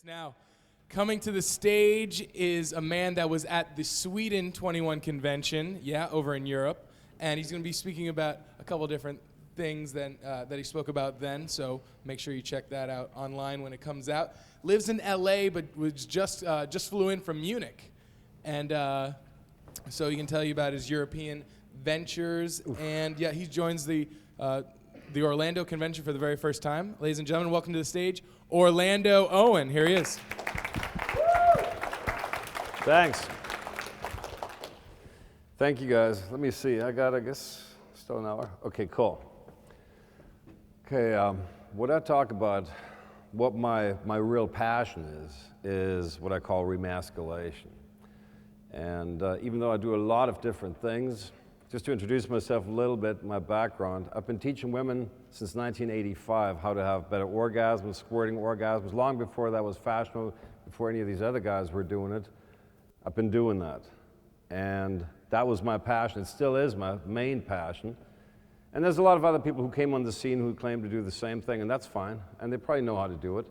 Now, coming to the stage is a man that was at the Sweden 21 convention, over in Europe, and he's going to be speaking about a couple different things that he spoke about then, so make sure you check that out online when it comes out. Lives in LA, but was just flew in from Munich, and so he can tell you about his European ventures. Oof. And he joins the Orlando convention for the very first time. Ladies and gentlemen, welcome to the stage, Orlando Owen. Here he is. Thanks. Thank you, guys. Let me see. I guess, still an hour. Okay, cool. Okay, what I talk about, what my real passion is what I call remasculation. And even though I do a lot of different things, just to introduce myself a little bit, my background, I've been teaching women since 1985 how to have better orgasms, squirting orgasms, long before that was fashionable, before any of these other guys were doing it. I've been doing that. And that was my passion. It still is my main passion. And there's a lot of other people who came on the scene who claim to do the same thing, and that's fine, and they probably know how to do it.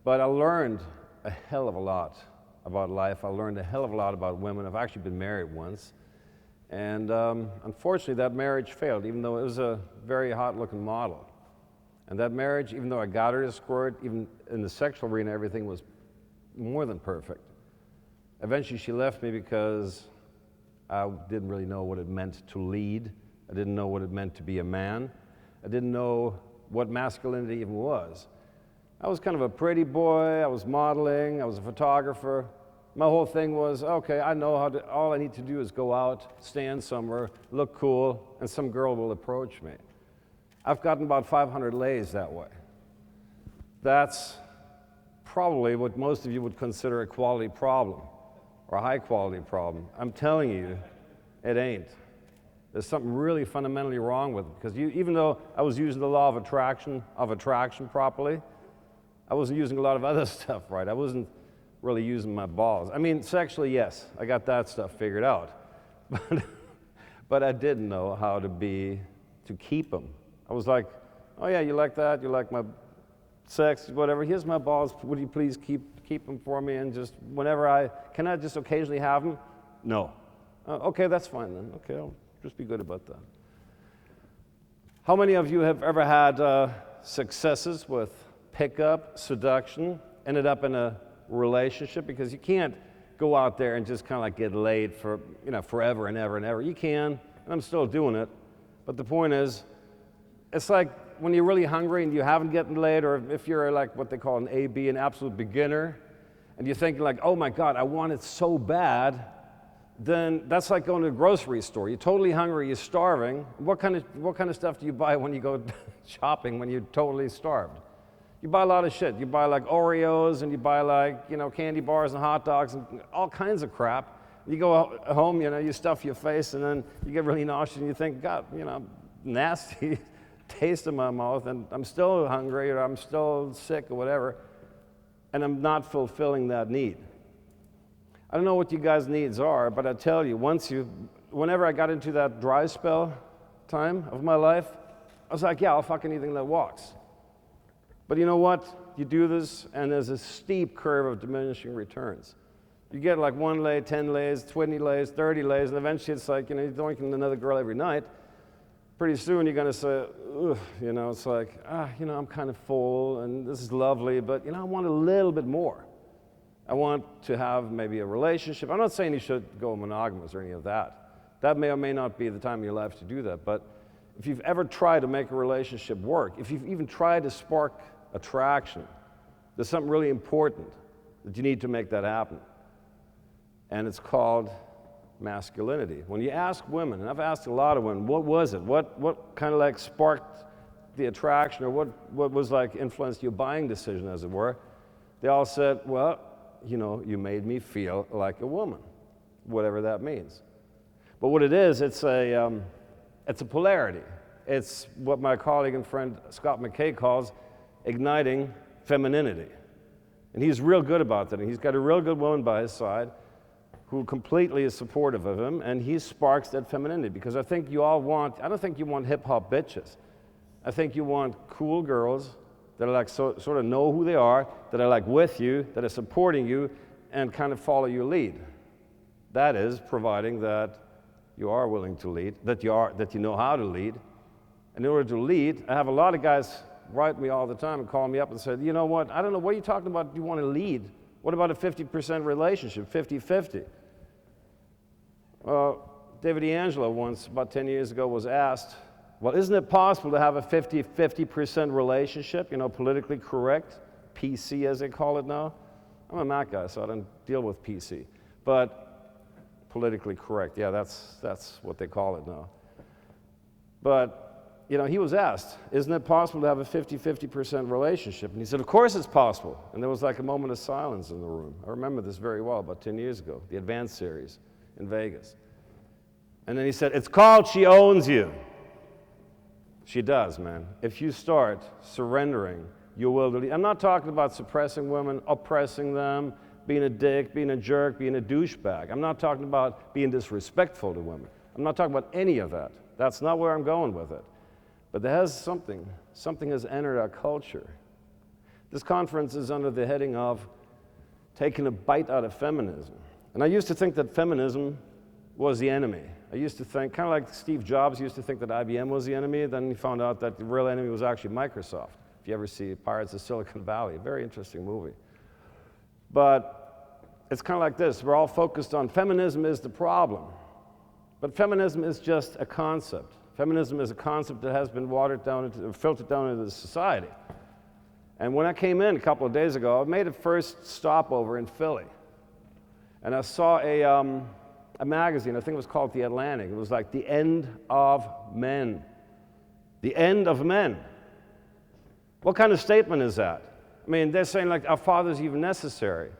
But I learned a hell of a lot about life. I learned a hell of a lot about women. I've actually been married once. And unfortunately, that marriage failed, even though it was a very hot-looking model. And that marriage, even though I got her to squirt, even in the sexual arena, everything was more than perfect. Eventually, she left me because I didn't really know what it meant to lead. I didn't know what it meant to be a man. I didn't know what masculinity even was. I was kind of a pretty boy. I was modeling. I was a photographer. My whole thing was, okay, I know how to, all I need to do is go out, stand somewhere, look cool, and some girl will approach me. I've gotten about 500 lays that way. That's probably what most of you would consider a quality problem, or a high quality problem. I'm telling you, it ain't. There's something really fundamentally wrong with it, because even though I was using the law of attraction properly, I wasn't using a lot of other stuff right. I wasn't really using my balls. I mean, sexually, yes, I got that stuff figured out. But I didn't know how to keep them. I was like, oh yeah, you like that? You like my sex, whatever. Here's my balls. Would you please keep them for me? And just whenever can I just occasionally have them? No. Okay, that's fine then. Okay, I'll just be good about that. How many of you have ever had successes with pickup, seduction, ended up in a relationship? Because you can't go out there and just kind of like get laid for, forever and ever and ever. You can, and I'm still doing it. But the point is, it's like when you're really hungry and you haven't gotten laid, or if you're like what they call an AB, an absolute beginner, and you're thinking like, oh my God, I want it so bad, then that's like going to a grocery store. You're totally hungry, you're starving. What kind of stuff do you buy when you go shopping when you're totally starved? You buy a lot of shit. You buy like Oreos, and you buy like, candy bars and hot dogs and all kinds of crap. You go home, you stuff your face, and then you get really nauseous and you think, God, nasty taste in my mouth, and I'm still hungry, or I'm still sick, or whatever, and I'm not fulfilling that need. I don't know what you guys' needs are, but I tell you, whenever I got into that dry spell time of my life, I was like, yeah, I'll fuck anything that walks. But you know what? You do this, and there's a steep curve of diminishing returns. You get like 1 lay, 10 lays, 20 lays, 30 lays, and eventually it's like, you're doinking another girl every night. Pretty soon you're going to say, ugh, it's like, I'm kind of full, and this is lovely, but, I want a little bit more. I want to have maybe a relationship. I'm not saying you should go monogamous or any of that. That may or may not be the time in your life to do that, but if you've ever tried to make a relationship work, if you've even tried to spark attraction, there's something really important that you need to make that happen. And it's called masculinity. When you ask women, and I've asked a lot of women, what was it? What kind of like sparked the attraction, or what was like influenced your buying decision, as it were? They all said, well, you made me feel like a woman, whatever that means. But what it is, it's a polarity. It's what my colleague and friend Scott McKay calls igniting femininity. And he's real good about that. And he's got a real good woman by his side who completely is supportive of him, and he sparks that femininity. Because I think I don't think you want hip-hop bitches. I think you want cool girls that are like sort of know who they are, that are like with you, that are supporting you, and kind of follow your lead. That is, providing that you are willing to lead, that you know how to lead. And in order to lead, I have a lot of guys write me all the time and call me up and say, you know what, I don't know, what are you talking about, you want to lead? What about a 50% relationship, 50-50? Well, David D'Angelo once, about 10 years ago, was asked, well, isn't it possible to have a 50% relationship, politically correct, PC as they call it now? I'm a Mac guy, so I don't deal with PC. But politically correct, yeah, that's what they call it now. But he was asked, isn't it possible to have a 50% relationship? And he said, of course it's possible. And there was like a moment of silence in the room. I remember this very well, about 10 years ago, the Advanced series in Vegas. And then he said, it's called She Owns You. She does, man. If you start surrendering your will to lead. I'm not talking about suppressing women, oppressing them, being a dick, being a jerk, being a douchebag. I'm not talking about being disrespectful to women. I'm not talking about any of that. That's not where I'm going with it. But there has something has entered our culture. This conference is under the heading of taking a bite out of feminism. And I used to think that feminism was the enemy. I used to think, kind of like Steve Jobs used to think that IBM was the enemy, then he found out that the real enemy was actually Microsoft. If you ever see Pirates of Silicon Valley, a very interesting movie. But it's kind of like this, we're all focused on feminism is the problem. But feminism is just a concept. Feminism is a concept that has been filtered down into society. And when I came in a couple of days ago, I made a first stopover in Philly. And I saw a magazine, I think it was called The Atlantic. It was like the end of men. The end of men. What kind of statement is that? I mean, they're saying like our father's even necessary.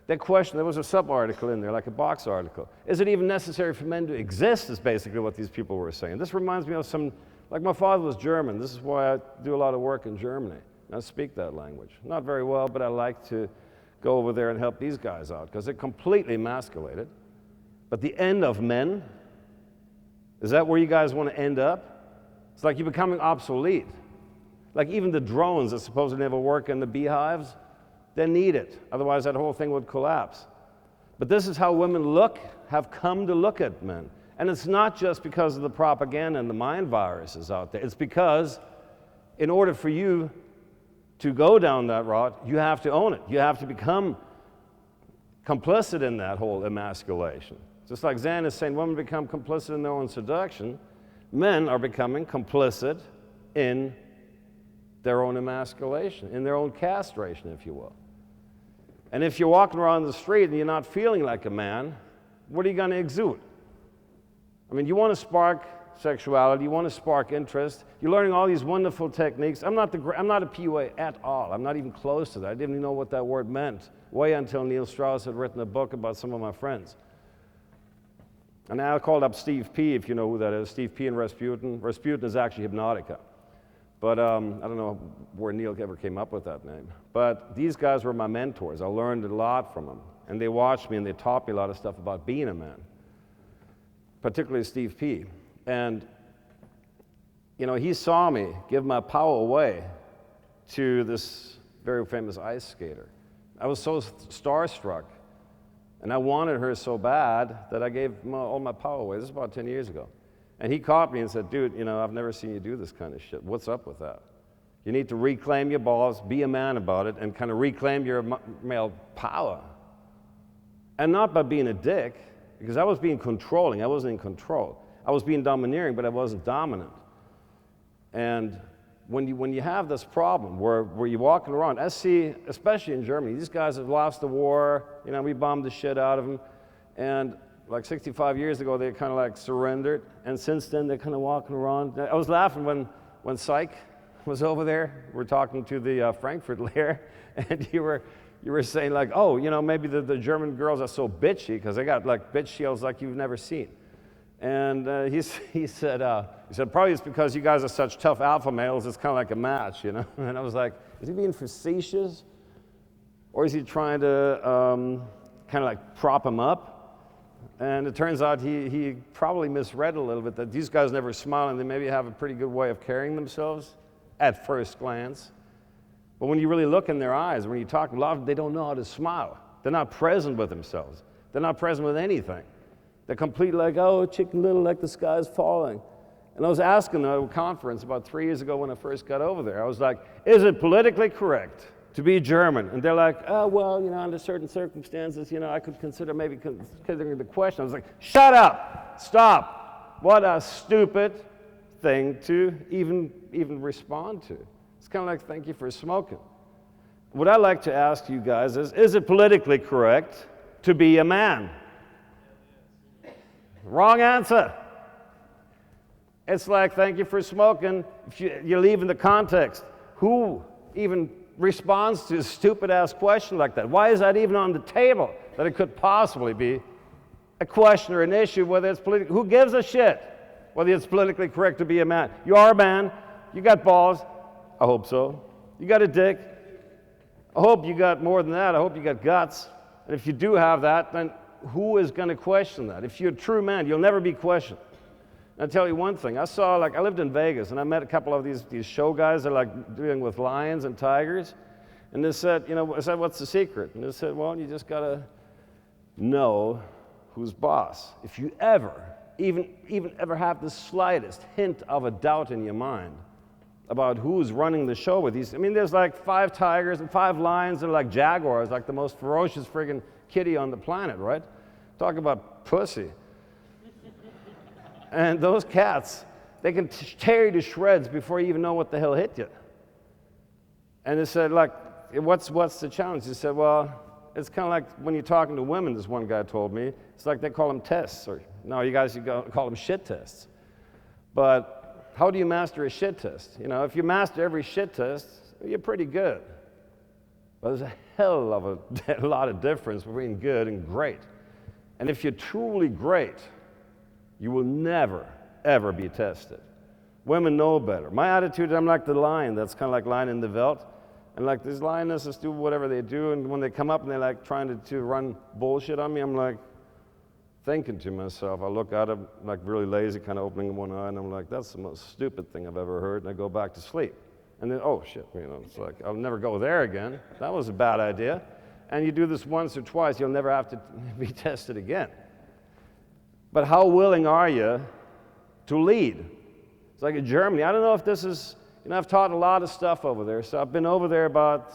They question, there was a sub-article in there, like a box article. Is it even necessary for men to exist, is basically what these people were saying. This reminds me of like my father was German. This is why I do a lot of work in Germany. And I speak that language. Not very well, but I like to go over there and help these guys out, because they're completely emasculated. But the end of men, is that where you guys want to end up? It's like you're becoming obsolete. Like even the drones that supposedly never work in the beehives, they need it. Otherwise, that whole thing would collapse. But this is how women have come to look at men. And it's not just because of the propaganda and the mind viruses out there. It's because in order for you to go down that route, you have to own it. You have to become complicit in that whole emasculation. Just like Zan is saying, women become complicit in their own seduction, men are becoming complicit in their own emasculation, in their own castration, if you will. And if you're walking around the street and you're not feeling like a man, what are you going to exude? I mean, you want to spark sexuality, you want to spark interest, you're learning all these wonderful techniques. I'm not a PUA at all. I'm not even close to that. I didn't even know what that word meant, way until Neil Strauss had written a book about some of my friends. And I called up Steve P., if you know who that is, Steve P. and Rasputin. Rasputin is actually Hypnotica. But I don't know where Neil ever came up with that name. But these guys were my mentors. I learned a lot from them. And they watched me and they taught me a lot of stuff about being a man, particularly Steve P. And, he saw me give my power away to this very famous ice skater. I was so starstruck. And I wanted her so bad that I gave all my power away. This is about 10 years ago. And he caught me and said, dude, I've never seen you do this kind of shit. What's up with that? You need to reclaim your balls, be a man about it, and kind of reclaim your male power. And not by being a dick, because I was being controlling. I wasn't in control. I was being domineering, but I wasn't dominant. And when you have this problem where you're walking around, I see, especially in Germany, these guys have lost the war. We bombed the shit out of them. And like 65 years ago, they kind of like surrendered. And since then, they're kind of walking around. I was laughing when Psych was over there. We're talking to the Frankfurt Lair, and you were saying like, oh, maybe the German girls are so bitchy because they got like bitch shields like you've never seen. And he said probably it's because you guys are such tough alpha males. It's kind of like a match, And I was like, is he being facetious, or is he trying to kind of like prop him up? And it turns out he probably misread a little bit, that these guys never smile and they maybe have a pretty good way of carrying themselves at first glance. But when you really look in their eyes, when you talk a lot of them, they don't know how to smile. They're not present with themselves. They're not present with anything. They're completely like, oh, Chicken Little, like the sky's falling. And I was asking at a conference about 3 years ago when I first got over there, I was like, is it politically correct to be German? And they're like, oh, well, under certain circumstances, I could consider maybe considering the question. I was like, shut up, stop. What a stupid thing to even respond to. It's kind of like, thank you for smoking. What I'd like to ask you guys is it politically correct to be a man? Wrong answer. It's like, thank you for smoking. If you're leaving the context. Who even responds to a stupid-ass question like that? Why is that even on the table, that it could possibly be a question or an issue, whether it's political? Who gives a shit whether it's politically correct to be a man? You are a man. You got balls. I hope so. You got a dick. I hope you got more than that. I hope you got guts. And if you do have that, then who is going to question that? If you're a true man, you'll never be questioned. And I'll tell you one thing. I lived in Vegas, and I met a couple of these show guys that are like dealing with lions and tigers. And they said, I said, what's the secret? And they said, well, you just got to know who's boss. If you ever, even ever have the slightest hint of a doubt in your mind about who's running the show with these, there's like 5 tigers and 5 lions and like jaguars, like the most ferocious friggin' kitty on the planet, right? Talk about pussy. And those cats, they can tear you to shreds before you even know what the hell hit you. And they said, like, what's the challenge? They said, well, it's kind of like when you're talking to women, this one guy told me, it's like they call them tests. Or, no, you call them shit tests. But how do you master a shit test? If you master every shit test, you're pretty good. But there's a hell of a lot of difference between good and great. And if you're truly great, you will never, ever be tested. Women know better. My attitude, I'm like the lion that's kind of like lion in the veldt. And like these lionesses do whatever they do, and when they come up and they're like trying to run bullshit on me, I'm like thinking to myself, I look at them like really lazy, kind of opening one eye, and I'm like, that's the most stupid thing I've ever heard, and I go back to sleep. And then, oh shit, it's like, I'll never go there again. That was a bad idea. And you do this once or twice, you'll never have to be tested again. But how willing are you to lead? It's like in Germany. I don't know if this is, I've taught a lot of stuff over there. So I've been over there about,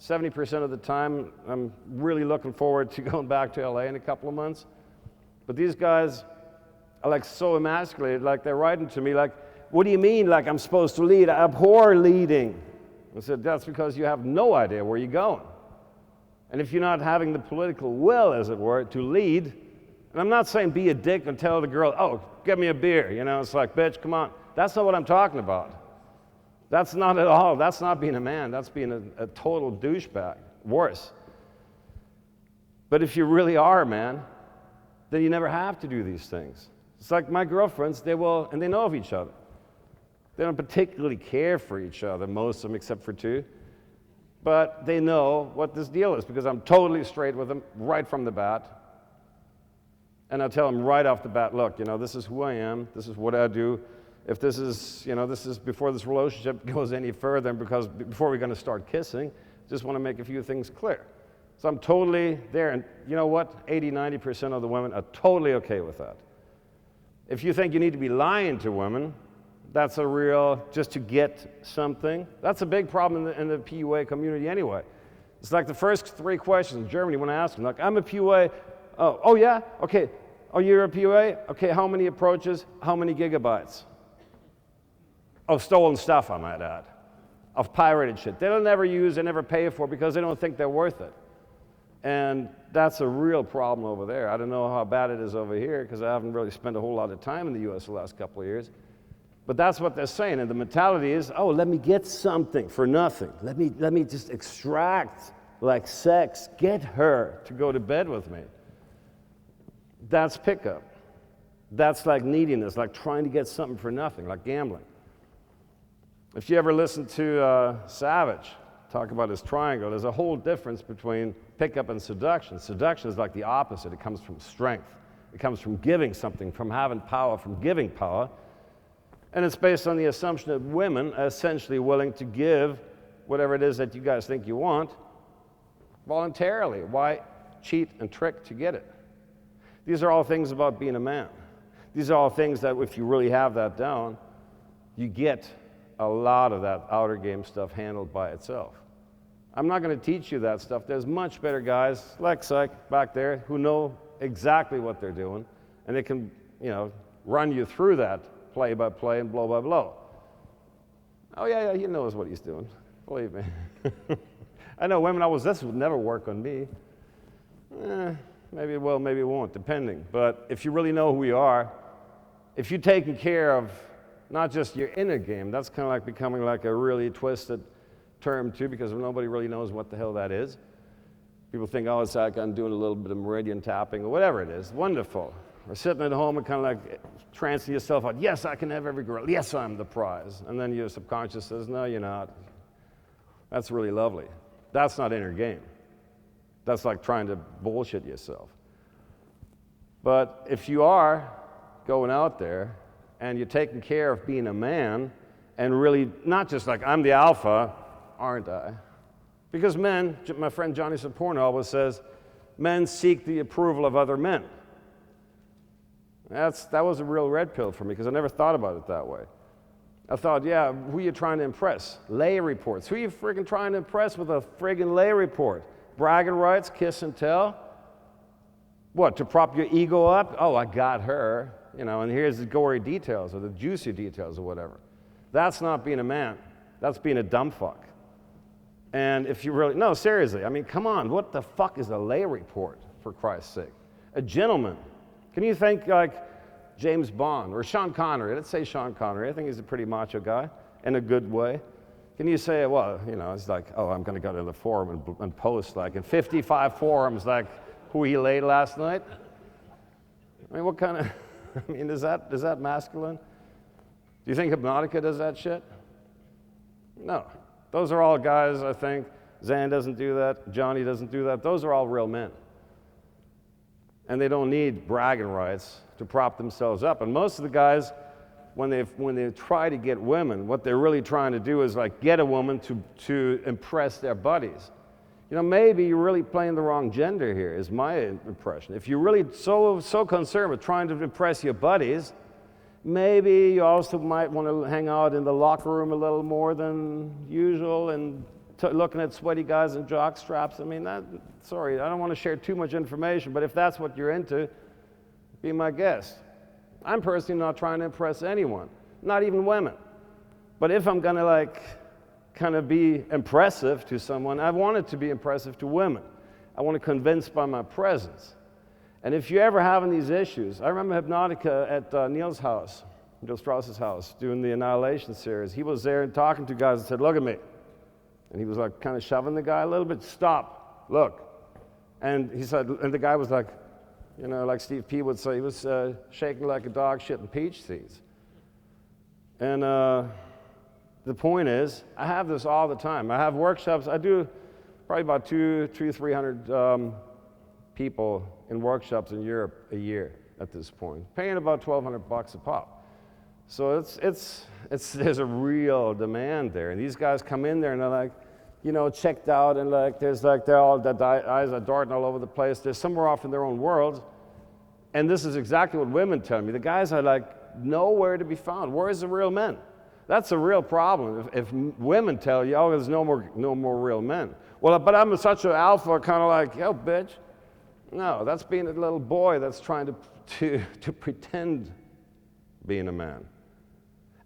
70% of the time. I'm really looking forward to going back to LA in a couple of months. But these guys are like so emasculated, like they're writing to me like, what do you mean like I'm supposed to lead? I abhor leading. I said, that's because you have no idea where you're going. And if you're not having the political will, as it were, to lead, and I'm not saying be a dick and tell the girl, oh, get me a beer. It's like, bitch, come on. That's not what I'm talking about. That's not at all. That's not being a man. That's being a total douchebag. Worse. But if you really are a man, then you never have to do these things. It's like my girlfriends, they will, and they know of each other. They don't particularly care for each other, most of them except for 2. But they know what this deal is because I'm totally straight with them right from the bat. And I tell them right off the bat, look, this is who I am, this is what I do. If this is, this is before this relationship goes any further, because before we're going to start kissing, just want to make a few things clear. So I'm totally there, and you know what? 80-90% of the women are totally okay with that. If you think you need to be lying to women, that's a real, just to get something, that's a big problem in the PUA community anyway. It's like the first 3 questions in Germany when I ask them, like, I'm a PUA. Oh yeah? Okay. Oh, you're a PUA? Okay, how many approaches? How many gigabytes? Of stolen stuff, I might add. Of pirated shit. They'll never use and never pay for because they don't think they're worth it. And that's a real problem over there. I don't know how bad it is over here because I haven't really spent a whole lot of time in the U.S. the last couple of years. But that's what they're saying. And the mentality is, oh, let me get something for nothing. Let me just extract, like sex, get her to go to bed with me. That's pickup. That's like neediness, like trying to get something for nothing, like gambling. If you ever listen to Savage talk about his triangle, there's a whole difference between pickup and seduction. Seduction is like the opposite. It comes from strength. It comes from giving something, from having power, from giving power. And it's based on the assumption that women are essentially willing to give whatever it is that you guys think you want voluntarily. Why cheat and trick to get it? These are all things about being a man. These are all things that if you really have that down, you get a lot of that outer game stuff handled by itself. I'm not going to teach you that stuff. There's much better guys like Psych back there who know exactly what they're doing, and they can, run you through that play by play and blow by blow. Oh yeah, he knows what he's doing. Believe me. I know women always, this would never work on me. Maybe it will, maybe it won't, depending. But if you really know who you are, if you're taking care of not just your inner game, that's kind of like becoming like a really twisted term too, because nobody really knows what the hell that is. People think, oh, it's like I'm doing a little bit of meridian tapping or whatever it is. Wonderful. Or sitting at home and kind of like trancing yourself out. Yes, I can have every girl. Yes, I'm the prize. And then your subconscious says, no, you're not. That's really lovely. That's not inner game. That's like trying to bullshit yourself. But if you are going out there and you're taking care of being a man and really not just like, I'm the alpha, aren't I? Because men, my friend Johnny Saporno always says, men seek the approval of other men. That was a real red pill for me because I never thought about it that way. I thought, yeah, who are you trying to impress? Lay reports. Who are you friggin' trying to impress with a friggin' lay report? Bragging rights, kiss and tell? What, to prop your ego up? Oh, I got her, and here's the gory details or the juicy details or whatever. That's not being a man. That's being a dumb fuck. And if you really, no, seriously, I mean, come on, what the fuck is a lay report, for Christ's sake? A gentleman. Can you think like James Bond or Sean Connery? Let's say Sean Connery. I think he's a pretty macho guy in a good way. Can you say, well, it's like, oh, I'm going to go to the forum and post like in 55 forums like who he laid last night? I mean, what kind of, is that masculine? Do you think Hypnotica does that shit? No. Those are all guys, I think. Zan doesn't do that. Johnny doesn't do that. Those are all real men. And they don't need bragging rights to prop themselves up. And most of the guys, when they try to get women, what they're really trying to do is like get a woman to impress their buddies. Maybe you're really playing the wrong gender here, is my impression. If you're really so concerned with trying to impress your buddies, maybe you also might want to hang out in the locker room a little more than usual and looking at sweaty guys in jock straps. Sorry, I don't want to share too much information, but if that's what you're into, be my guest. I'm personally not trying to impress anyone, not even women. But if I'm going to kind of be impressive to someone, I want it to be impressive to women. I want to convince by my presence. And if you're ever having these issues, I remember Hypnotica at Neil Strauss's house, doing the Annihilation series. He was there and talking to guys and said, look at me. And he was like kind of shoving the guy a little bit. Stop, look. And he said, and the guy was like, like Steve P would say, he was shaking like a dog shitting peach seeds. And the point is, I have this all the time. I have workshops. I do probably about 300 people in workshops in Europe a year at this point, paying about $1,200 a pop. So there's a real demand there. And these guys come in there and they're like, checked out, and they're all, the eyes are darting all over the place. They're somewhere off in their own world. And this is exactly what women tell me. The guys are like nowhere to be found. Where's the real men? That's a real problem. If women tell you, oh, there's no more real men. Well, but I'm such an alpha, kind of like, yo, bitch. No, that's being a little boy that's trying to pretend being a man.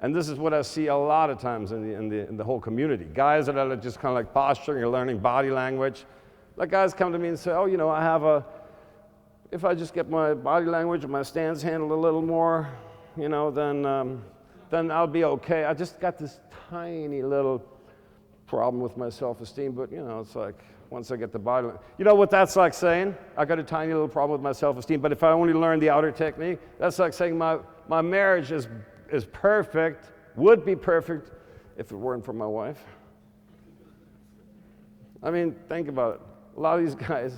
And this is what I see a lot of times in the whole community. Guys that are just kind of like posturing or learning body language. Like guys come to me and say, oh, if I just get my body language and my stance handled a little more, then I'll be okay. I just got this tiny little problem with my self-esteem, but it's like once I get the body, what that's like saying? I got a tiny little problem with my self-esteem, but if I only learn the outer technique, that's like saying my marriage is perfect, would be perfect if it weren't for my wife. Think about it. A lot of these guys,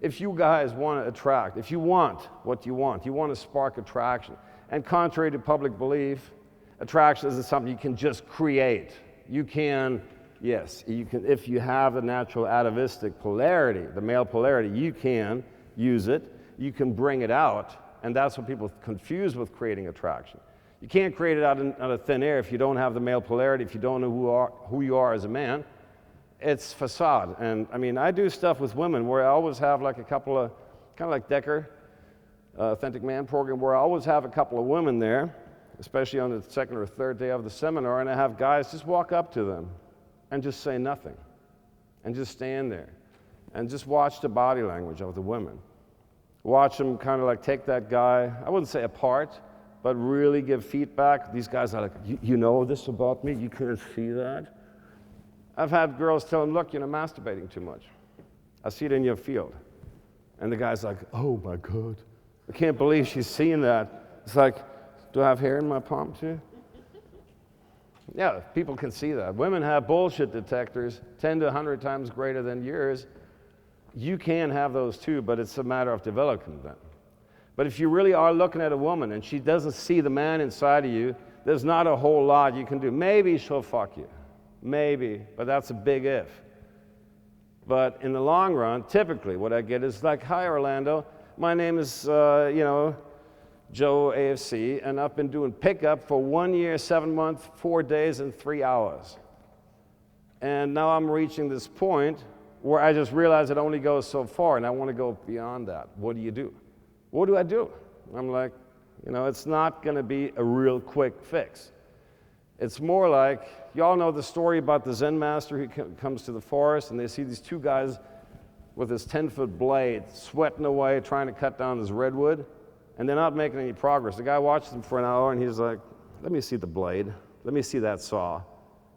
if you guys want to attract, if you want what you want to spark attraction. And contrary to public belief, attraction isn't something you can just create. You can Yes, you can. If you have the natural atavistic polarity, the male polarity, you can use it. You can bring it out, and that's what people confuse with creating attraction. You can't create it out of thin air if you don't have the male polarity, if you don't know who you are as a man. It's facade. And I mean, I do stuff with women where I always have like a couple of, kind of like Decker, Authentic Man program, where I always have a couple of women there, especially on the second or third day of the seminar, and I have guys just walk up to them and just say nothing, and just stand there, and just watch the body language of the women. Watch them kind of like take that guy, I wouldn't say apart, but really give feedback. These guys are like, you know this about me? You couldn't see that? I've had girls tell them, look, you're masturbating too much. I see it in your field. And the guy's like, oh my God, I can't believe she's seeing that. It's like, do I have hair in my palm too? Yeah, people can see that. Women have bullshit detectors 10 to 100 times greater than yours. You can have those too, but it's a matter of developing them. But if you really are looking at a woman and she doesn't see the man inside of you, there's not a whole lot you can do. Maybe she'll fuck you. Maybe, but that's a big if. But in the long run, typically what I get is like, hi Orlando, my name is, Joe AFC, and I've been doing pickup for 1 year, 7 months, 4 days, and 3 hours. And now I'm reaching this point where I just realize it only goes so far, and I want to go beyond that. What do you do? What do I do? I'm like, it's not going to be a real quick fix. It's more like, y'all know the story about the Zen master who comes to the forest, and they see these two guys with this 10-foot blade sweating away, trying to cut down this redwood, and they're not making any progress. The guy watches them for an hour, and he's like, let me see the blade. Let me see that saw.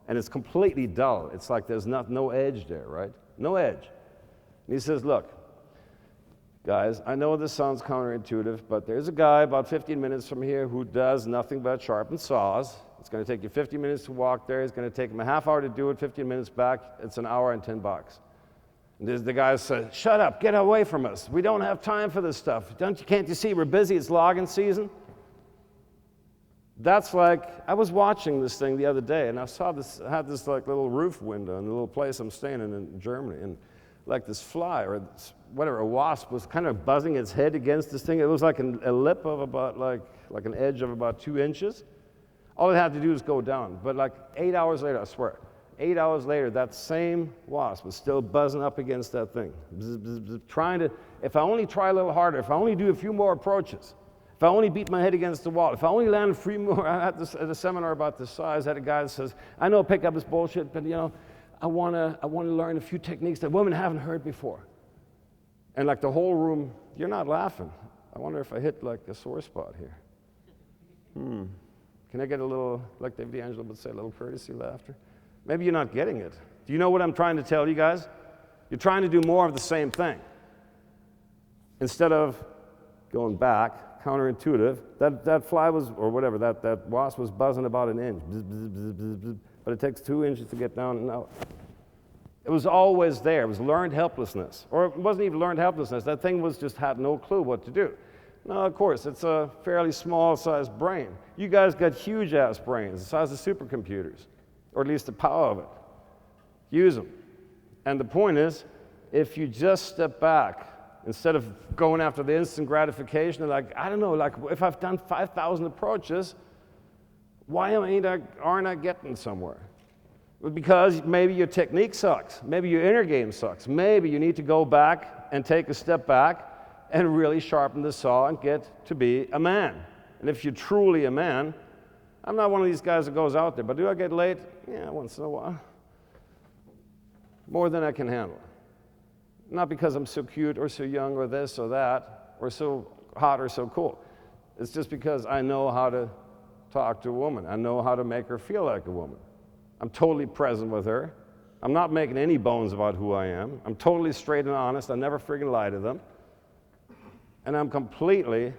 And it's completely dull. It's like there's no edge there, right? No edge. And he says, look, guys, I know this sounds counterintuitive, but there's a guy about 15 minutes from here who does nothing but sharpen saws. It's going to take you 50 minutes to walk there. It's going to take him a half hour to do it, 15 minutes back. It's an hour and $10. And the guy says, shut up, get away from us. We don't have time for this stuff. Can't you see we're busy? It's logging season. That's like, I was watching this thing the other day, and I had this like little roof window in the little place I'm staying in Germany, and like this fly or whatever, a wasp was kind of buzzing its head against this thing. It was like a lip of about like an edge of about 2 inches. All it had to do was go down. But like 8 hours later, I swear, 8 hours later, that same wasp was still buzzing up against that thing. Bzz, bzz, bzz, trying to, if I only try a little harder, if I only do a few more approaches, if I only beat my head against the wall, if I only land 3 more, I had this at a seminar about this size, I had a guy that says, I know pickup is bullshit, but I want to learn a few techniques that women haven't heard before. And like the whole room, you're not laughing. I wonder if I hit like a sore spot here. Can I get a little, like David D'Angelo would say, a little courtesy laughter? Maybe you're not getting it. Do you know what I'm trying to tell you guys? You're trying to do more of the same thing. Instead of going back, counterintuitive, that fly was, or whatever, that wasp was buzzing about an inch. Bzz, bzz, bzz, bzz, bzz, but it takes 2 inches to get down and out. It was always there. It was learned helplessness. Or it wasn't even learned helplessness. That thing just had no clue what to do. No, of course, it's a fairly small-sized brain. You guys got huge-ass brains, the size of supercomputers, or at least the power of it. Use them. And the point is, if you just step back, instead of going after the instant gratification, like, I don't know, like if I've done 5,000 approaches, why aren't I getting somewhere? Because maybe your technique sucks. Maybe your inner game sucks. Maybe you need to go back and take a step back and really sharpen the saw and get to be a man. And if you're truly a man, I'm not one of these guys that goes out there, but do I get late? Yeah, once in a while. More than I can handle. Not because I'm so cute or so young or this or that or so hot or so cool. It's just because I know how to talk to a woman. I know how to make her feel like a woman. I'm totally present with her. I'm not making any bones about who I am. I'm totally straight and honest. I never friggin' lie to them. And I'm completely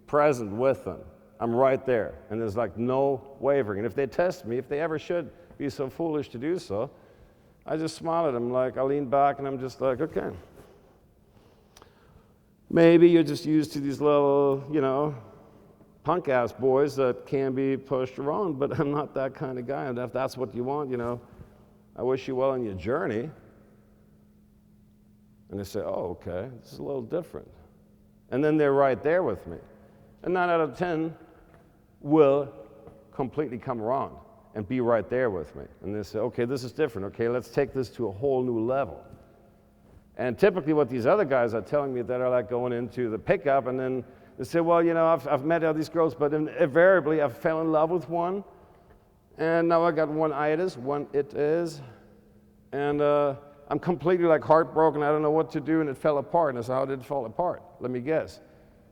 present with them. I'm right there. And there's like no wavering. And if they test me, if they ever should be so foolish to do so, I just smile at them, like I lean back and I'm just like, okay. Maybe you're just used to these little, punk-ass boys that can be pushed around, but I'm not that kind of guy. And if that's what you want, I wish you well on your journey. And they say, oh, okay, this is a little different. And then they're right there with me. And 9 out of 10 will completely come around and be right there with me. And they say, okay, this is different. Okay, let's take this to a whole new level. And typically what these other guys are telling me that are like going into the pickup, and then they say, well, you know, I've met all these girls, but invariably I fell in love with one, and now I got one it is, and I'm completely like heartbroken, I don't know what to do, and it fell apart. And I said, how did it fall apart? Let me guess.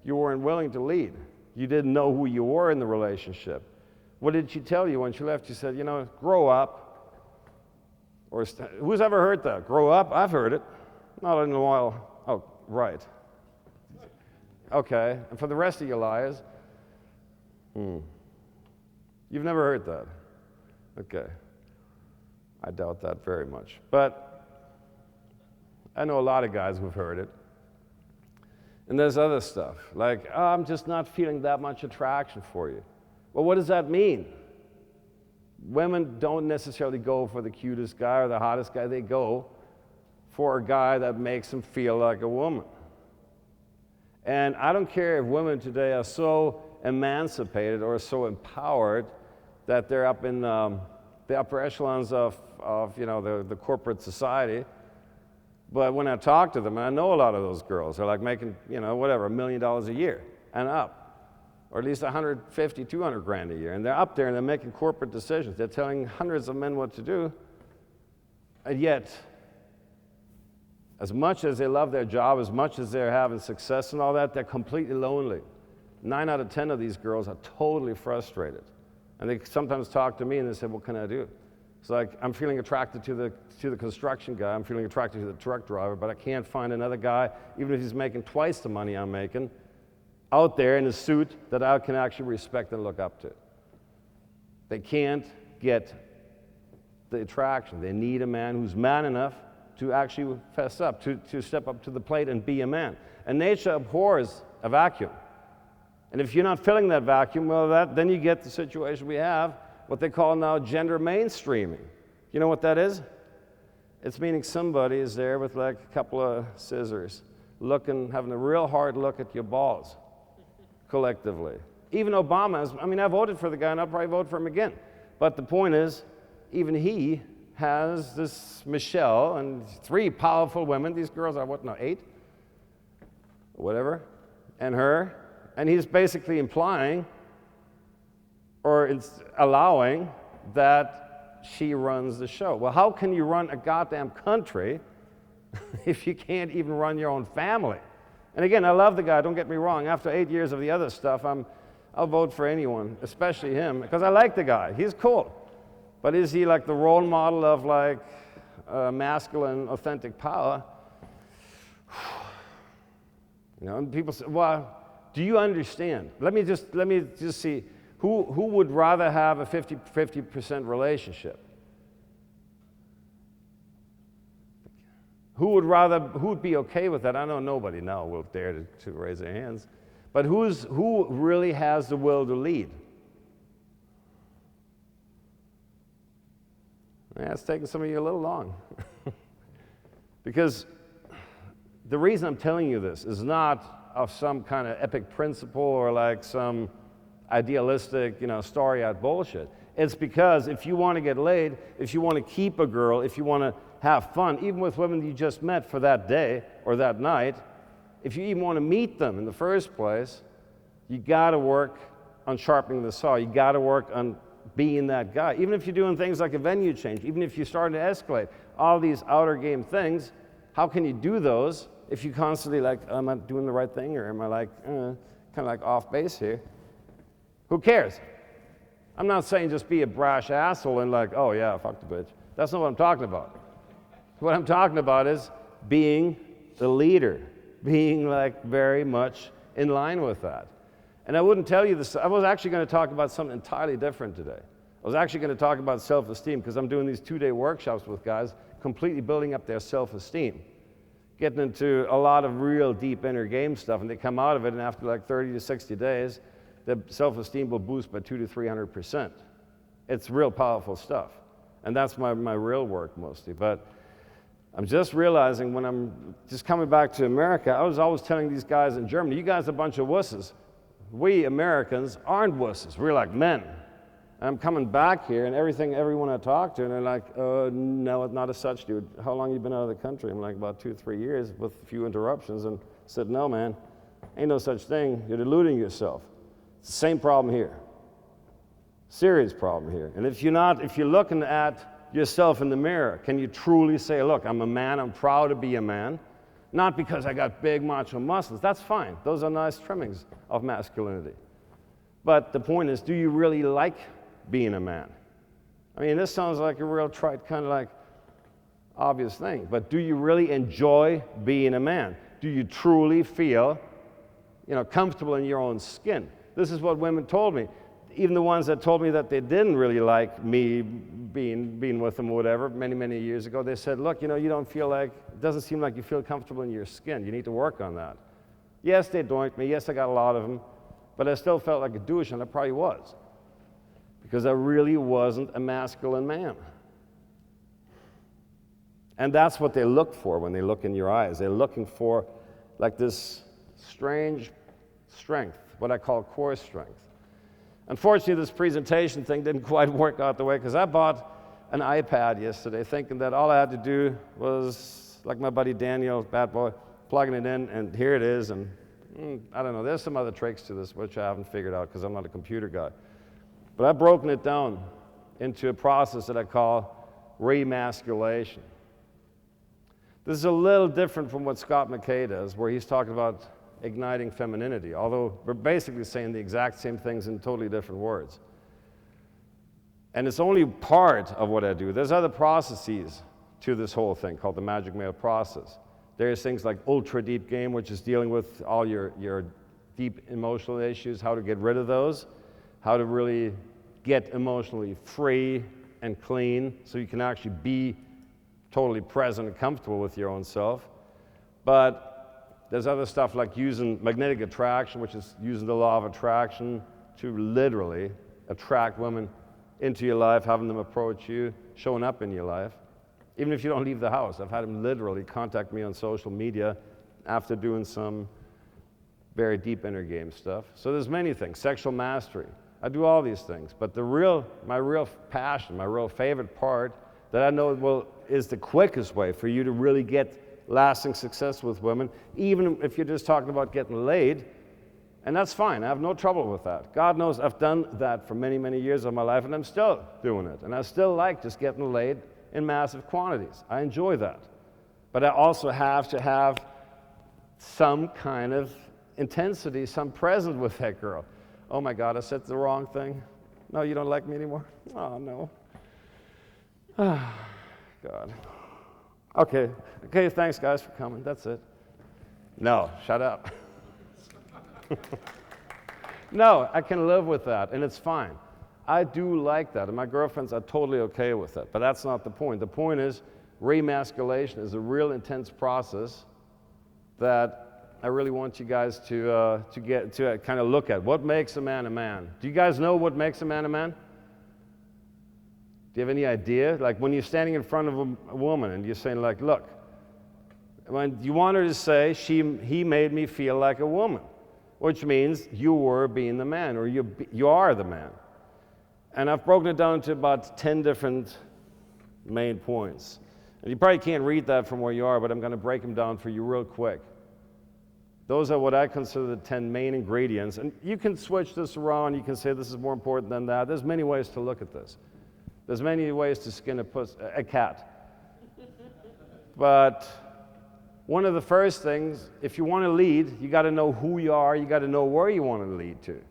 You weren't willing to lead. You didn't know who you were in the relationship. What did she tell you when she left? She said, you know, grow up. Or who's ever heard that? Grow up? I've heard it. Not in a while. Oh, right. Okay. And for the rest of your lives, you've never heard that. Okay. I doubt that very much. But I know a lot of guys who've heard it. And there's other stuff, like, oh, I'm just not feeling that much attraction for you. Well, what does that mean? Women don't necessarily go for the cutest guy or the hottest guy. They go for a guy that makes them feel like a woman. And I don't care if women today are so emancipated or so empowered that they're up in the upper echelons of you know, the corporate society. But when I talk to them, and I know a lot of those girls, they're like making, you know, whatever, $1 million a year and up, or at least 150, 200 grand a year. And they're up there and they're making corporate decisions. They're telling hundreds of men what to do. And yet, as much as they love their job, as much as they're having success and all that, they're completely lonely. 9 out of 10 of these girls are totally frustrated. And they sometimes talk to me and they say, what can I do? It's like, I'm feeling attracted to the construction guy, I'm feeling attracted to the truck driver, but I can't find another guy, even if he's making twice the money I'm making, out there in a suit that I can actually respect and look up to. They can't get the attraction. They need a man who's man enough to actually fess up, to step up to the plate and be a man. And nature abhors a vacuum. And if you're not filling that vacuum, well, then you get the situation we have, what they call now gender mainstreaming. You know what that is? It's meaning somebody is there with like a couple of scissors, looking, having a real hard look at your balls, collectively. Even Obama, I voted for the guy and I'll probably vote for him again. But the point is, even he has this Michelle and 3 powerful women. These girls are, what now, 8? Whatever. And her. And he's basically implying or it's allowing that she runs the show. Well, how can you run a goddamn country if you can't even run your own family? And again, I love the guy, don't get me wrong. After 8 years of the other stuff, I'll vote for anyone, especially him, because I like the guy. He's cool. But is he like the role model of like masculine, authentic power? You know, and people say, well, do you understand? Let me just see. Who would rather have a 50% relationship? Who would be okay with that? I know nobody now will dare to raise their hands. But who really has the will to lead? Yeah, it's taking some of you a little long. Because the reason I'm telling you this is not of some kind of epic principle or like some idealistic, starry-eyed bullshit. It's because if you want to get laid, if you want to keep a girl, if you want to have fun, even with women you just met for that day or that night, if you even want to meet them in the first place, you got to work on sharpening the saw. You got to work on being that guy. Even if you're doing things like a venue change, even if you're starting to escalate, all these outer game things, how can you do those if you constantly like, am I doing the right thing, or am I like, kind of like off base here? Who cares? I'm not saying just be a brash asshole and like, oh yeah, fuck the bitch. That's not what I'm talking about. What I'm talking about is being the leader, being like very much in line with that. And I wouldn't tell you this, I was actually going to talk about something entirely different today. I was actually going to talk about self-esteem because I'm doing these 2-day workshops with guys, completely building up their self-esteem, getting into a lot of real deep inner game stuff, and they come out of it, and after like 30 to 60 days, their self-esteem will boost by 200 to 300%. It's real powerful stuff. And that's my real work mostly. But I'm just realizing when I'm just coming back to America, I was always telling these guys in Germany, you guys are a bunch of wusses. We Americans aren't wusses. We're like men. And I'm coming back here, and everyone I talk to, and they're like, no, it's not as such, dude. How long you been out of the country? I'm like, about 2 or 3 years with a few interruptions. And I said, no, man, ain't no such thing. You're deluding yourself. It's the same problem here. Serious problem here. And if you're looking at yourself in the mirror, can you truly say, look, I'm a man, I'm proud to be a man, not because I got big macho muscles. That's fine. Those are nice trimmings of masculinity. But the point is, do you really like being a man? I mean, this sounds like a real trite, kind of like obvious thing, but do you really enjoy being a man? Do you truly feel, comfortable in your own skin? This is what women told me. Even the ones that told me that they didn't really like me being with them or whatever, many, many years ago, they said, look, you don't feel like, it doesn't seem like you feel comfortable in your skin. You need to work on that. Yes, they doinked me. Yes, I got a lot of them. But I still felt like a douche, and I probably was. Because I really wasn't a masculine man. And that's what they look for when they look in your eyes. They're looking for like this strange strength, what I call core strength. Unfortunately, this presentation thing didn't quite work out the way, because I bought an iPad yesterday thinking that all I had to do was, like my buddy Daniel, bad boy, plugging it in, and here it is. And I don't know, there's some other tricks to this which I haven't figured out because I'm not a computer guy. But I've broken it down into a process that I call remasculation. This is a little different from what Scott McKay does, where he's talking about igniting femininity, although we're basically saying the exact same things in totally different words. And it's only part of what I do. There's other processes to this whole thing called the Magic Male process. There's things like ultra deep game, which is dealing with all your deep emotional issues, how to get rid of those, how to really get emotionally free and clean so you can actually be totally present and comfortable with your own self. But there's other stuff like using magnetic attraction, which is using the law of attraction to literally attract women into your life, having them approach you, showing up in your life. Even if you don't leave the house. I've had them literally contact me on social media after doing some very deep inner game stuff. So there's many things. Sexual mastery. I do all these things. But my real passion, my real favorite part that I know is the quickest way for you to really get lasting success with women, even if you're just talking about getting laid, and that's fine. I have no trouble with that. God knows I've done that for many, many years of my life, and I'm still doing it. And I still like just getting laid in massive quantities. I enjoy that. But I also have to have some kind of intensity, some presence with that girl. Oh my God, I said the wrong thing. No, you don't like me anymore? Oh, no. Ah, God. Okay, thanks guys for coming, that's it. No, shut up. No, I can live with that, and it's fine. I do like that, and my girlfriends are totally okay with it, but that's not the point. The point is, remasculation is a real intense process that I really want you guys to kind of look at. What makes a man a man? Do you guys know what makes a man a man? Do you have any idea? Like when you're standing in front of a woman and you're saying like, look, when you want her to say, he made me feel like a woman, which means you were being the man, or you are the man. And I've broken it down to about 10 different main points. And you probably can't read that from where you are, but I'm going to break them down for you real quick. Those are what I consider the 10 main ingredients. And you can switch this around. You can say this is more important than that. There's many ways to look at this. There's many ways to skin a cat. But one of the first things, if you want to lead, you got to know who you are. You got to know where you want to lead to.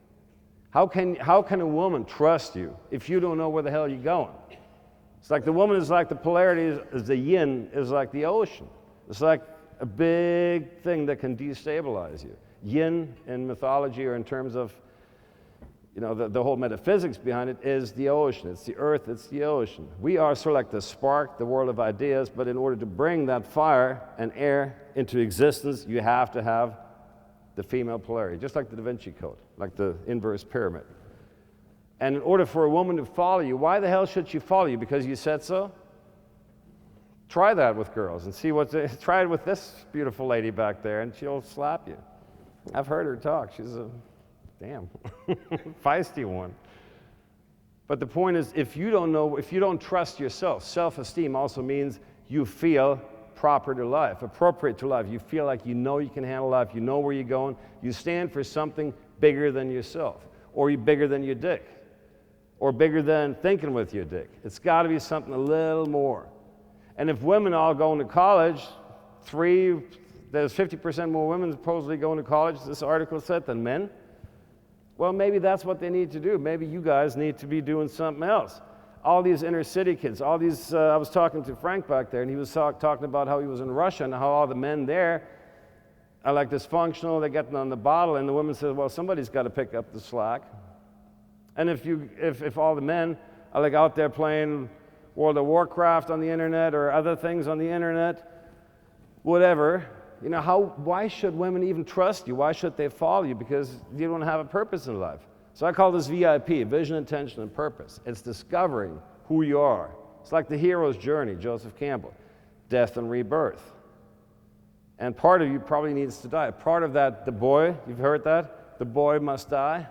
How can a woman trust you if you don't know where the hell you're going? It's like the woman is like the polarity, is the yin is like the ocean. It's like a big thing that can destabilize you. Yin in mythology, or in terms of the whole metaphysics behind it, is the ocean. It's the earth, it's the ocean. We are sort of like the spark, the world of ideas, but in order to bring that fire and air into existence, you have to have the female polarity, just like the Da Vinci Code, like the inverse pyramid. And in order for a woman to follow you, why the hell should she follow you? Because you said so? Try that with girls and see try it with this beautiful lady back there and she'll slap you. I've heard her talk. She's a damn feisty one. But the point is, if you don't trust yourself, self-esteem also means you feel proper to life, appropriate to life. You feel like you know you can handle life, you know where you're going, you stand for something bigger than yourself, or bigger than your dick, or bigger than thinking with your dick. It's got to be something a little more. And if women all going to college, there's 50% more women supposedly going to college, this article said, than men. Well, maybe that's what they need to do. Maybe you guys need to be doing something else. All these inner city kids, I was talking to Frank back there, and he was talking about how he was in Russia and how all the men there are like dysfunctional, they're getting on the bottle, and the women said, well, somebody's got to pick up the slack. And if all the men are like out there playing World of Warcraft on the internet or other things on the internet, whatever, why should women even trust you? Why should they follow you? Because you don't have a purpose in life. So I call this VIP, vision, intention, and purpose. It's discovering who you are. It's like the hero's journey, Joseph Campbell, death and rebirth. And part of you probably needs to die. Part of that, the boy, you've heard that? The boy must die.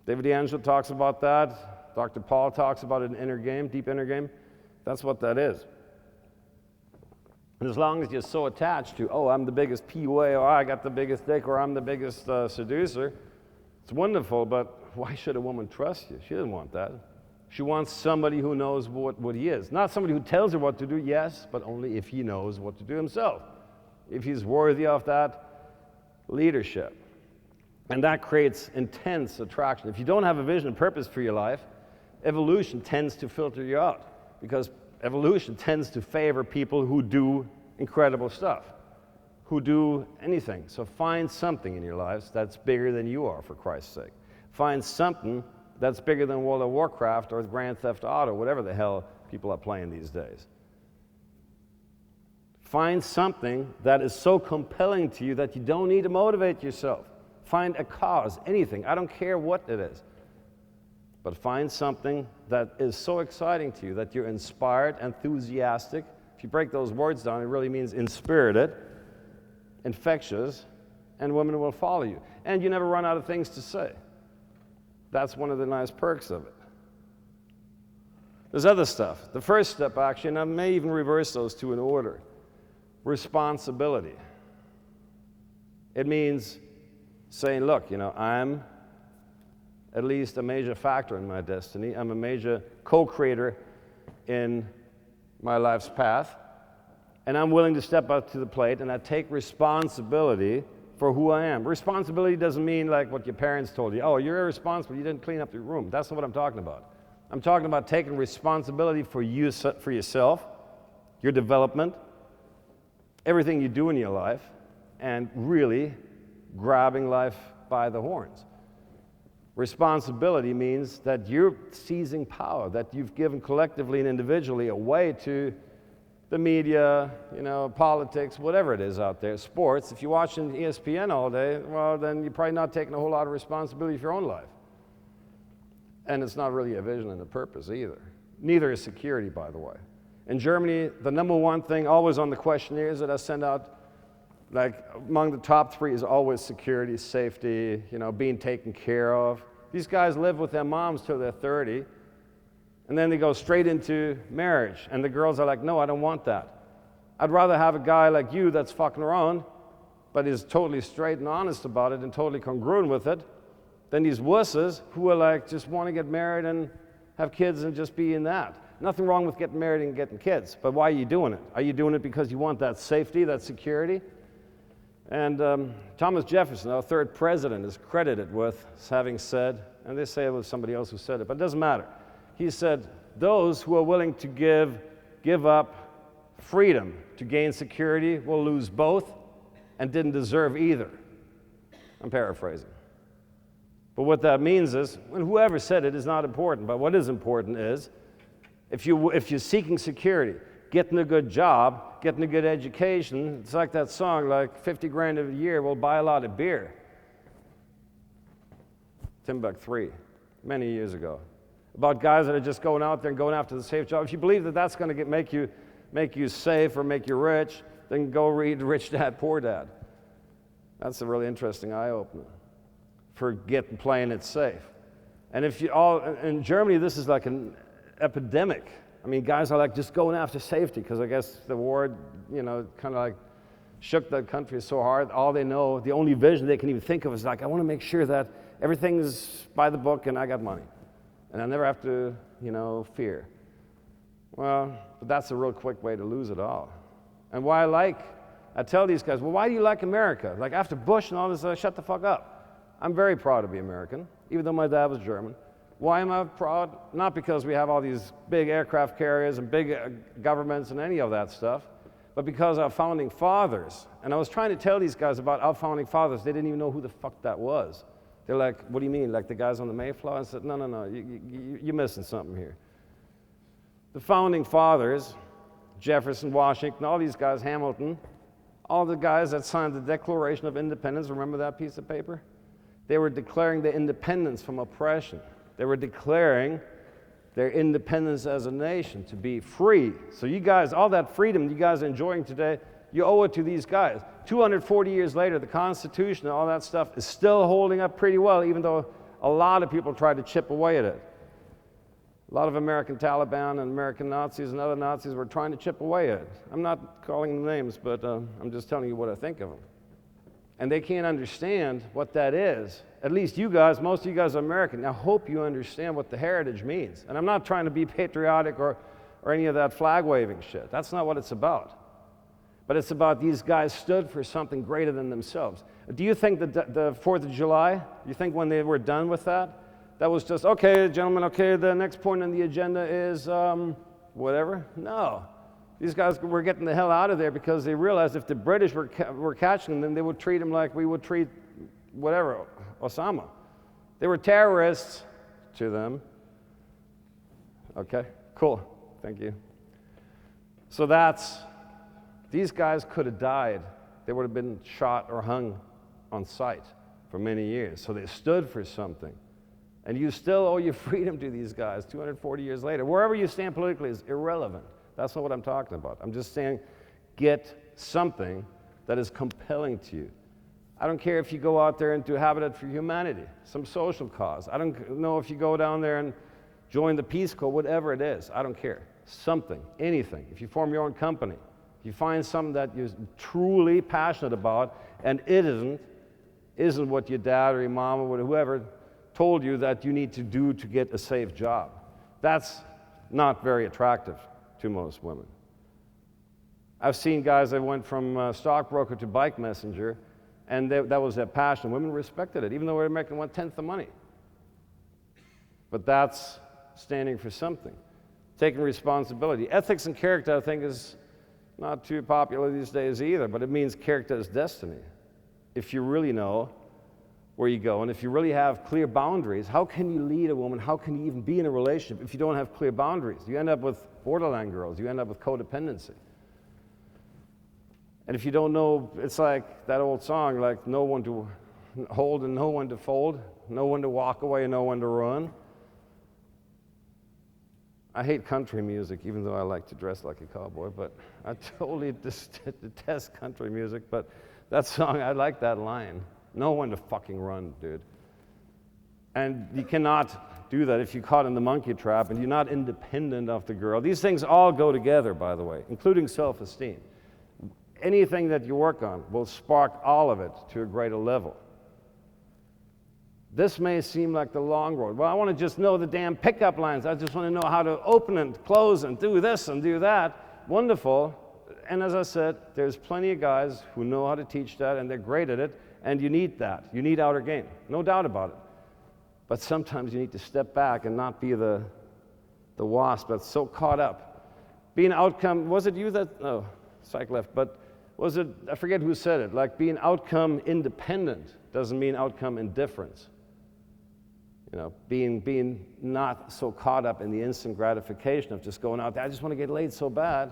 David D'Angelo talks about that. Dr. Paul talks about it in Inner Game, Deep Inner Game. That's what that is. And as long as you're so attached to, I'm the biggest P-way, or I got the biggest dick, or I'm the biggest seducer, it's wonderful, but why should a woman trust you? She doesn't want that. She wants somebody who knows what he is. Not somebody who tells her what to do, yes, but only if he knows what to do himself. If he's worthy of that leadership. And that creates intense attraction. If you don't have a vision and purpose for your life, evolution tends to filter you out, because evolution tends to favor people who do incredible stuff, who do anything. So find something in your lives that's bigger than you are, for Christ's sake. Find something that's bigger than World of Warcraft or Grand Theft Auto, whatever the hell people are playing these days. Find something that is so compelling to you that you don't need to motivate yourself. Find a cause, anything. I don't care what it is. But find something that is so exciting to you that you're inspired, enthusiastic. If you break those words down, it really means inspirited, infectious, and women will follow you. And you never run out of things to say. That's one of the nice perks of it. There's other stuff. The first step, actually, and I may even reverse those two in order. Responsibility. It means saying, look, I'm at least a major factor in my destiny. I'm a major co-creator in my life's path. And I'm willing to step up to the plate, and I take responsibility for who I am. Responsibility doesn't mean like what your parents told you. Oh, you're irresponsible, you didn't clean up your room. That's not what I'm talking about. I'm talking about taking responsibility for you, for yourself, your development, everything you do in your life, and really grabbing life by the horns. Responsibility means that you're seizing power, that you've given collectively and individually away to the media, politics, whatever it is out there, sports. If you're watching ESPN all day, well, then you're probably not taking a whole lot of responsibility for your own life. And it's not really a vision and a purpose either. Neither is security, by the way. In Germany, the number one thing always on the questionnaires that I send out, like among the top three, is always security, safety, being taken care of. These guys live with their moms till they're 30, and then they go straight into marriage. And the girls are like, no, I don't want that. I'd rather have a guy like you that's fucking around, but is totally straight and honest about it and totally congruent with it, than these wusses who are like, just want to get married and have kids and just be in that. Nothing wrong with getting married and getting kids, but why are you doing it? Are you doing it because you want that safety, that security? And Thomas Jefferson, our third president, is credited with having said, and they say it was somebody else who said it, but it doesn't matter. He said, those who are willing to give up freedom to gain security will lose both and didn't deserve either. I'm paraphrasing. But what that means is, and whoever said it is not important, but what is important is, if you're seeking security, getting a good job, getting a good education, it's like that song, like 50 grand a year will buy a lot of beer. Timbuk 3. many years ago, about guys that are just going out there and going after the safe job. If you believe that that's going to make you safe or make you rich, then go read Rich Dad, Poor Dad. That's a really interesting eye-opener for playing it safe. And if you all in Germany, this is like an epidemic. I mean, guys are like just going after safety because I guess the war, kind of like shook that country so hard. All they know, the only vision they can even think of is like, I want to make sure that everything's by the book and I got money, and I never have to, fear. Well, but that's a real quick way to lose it all. And I tell these guys, well, why do you like America? Like after Bush and all this, shut the fuck up. I'm very proud to be American, even though my dad was German. Why am I proud? Not because we have all these big aircraft carriers and big governments and any of that stuff, but because our founding fathers. And I was trying to tell these guys about our founding fathers. They didn't even know who the fuck that was. They're like, what do you mean? Like the guys on the Mayflower? I said, no, you're missing something here. The founding fathers, Jefferson, Washington, all these guys, Hamilton, all the guys that signed the Declaration of Independence, remember that piece of paper? They were declaring their independence from oppression. They were declaring their independence as a nation, to be free. So you guys, all that freedom you guys are enjoying today, you owe it to these guys. 240 years later, the Constitution and all that stuff is still holding up pretty well, even though a lot of people try to chip away at it. A lot of American Taliban and American Nazis and other Nazis were trying to chip away at it. I'm not calling them names, but I'm just telling you what I think of them. And they can't understand what that is. At least you guys, most of you guys are American. I hope you understand what the heritage means. And I'm not trying to be patriotic or any of that flag-waving shit. That's not what it's about. But it's about these guys stood for something greater than themselves. Do you think that the 4th of July, you think when they were done with that, that was just, okay, gentlemen, okay, the next point on the agenda is whatever? No. These guys were getting the hell out of there because they realized if the British were catching them, then they would treat them like we would treat whatever, Osama. They were terrorists to them. Okay, cool, thank you. So these guys could have died. They would have been shot or hung on sight for many years. So they stood for something. And you still owe your freedom to these guys 240 years later. Wherever you stand politically is irrelevant. That's not what I'm talking about. I'm just saying get something that is compelling to you. I don't care if you go out there and do Habitat for Humanity, some social cause. I don't know if you go down there and join the Peace Corps, whatever it is. I don't care. Something, anything. If you form your own company, if you find something that you're truly passionate about and it isn't what your dad or your mom or whoever told you that you need to do to get a safe job. That's not very attractive to most women. I've seen guys that went from stockbroker to bike messenger, and that was their passion. Women respected it, even though they were making 1/10 the money. But that's standing for something, taking responsibility. Ethics and character, I think, is not too popular these days either, but it means character is destiny. If you really know where you go, and if you really have clear boundaries, how can you lead a woman? How can you even be in a relationship if you don't have clear boundaries? You end up with borderline girls. You end up with codependency. And if you don't know, it's like that old song, like know when to hold and know when to fold, know when to walk away and know when to run. I hate country music, even though I like to dress like a cowboy, but I totally detest country music, but that song, I like that line. Know when to fucking run, dude. And you cannot do that if you're caught in the monkey trap and you're not independent of the girl. These things all go together, by the way, including self-esteem. Anything that you work on will spark all of it to a greater level. This may seem like the long road. Well, I want to just know the damn pickup lines. I just want to know how to open and close and do this and do that. Wonderful. And as I said, there's plenty of guys who know how to teach that, and they're great at it, and you need that. You need outer game. No doubt about it. But sometimes you need to step back and not be the wasp that's so caught up. Being outcome, was it you that, oh, psych left, but was it, I forget who said it, like being outcome independent doesn't mean outcome indifference. You know, being not so caught up in the instant gratification of just going out there, I just want to get laid so bad.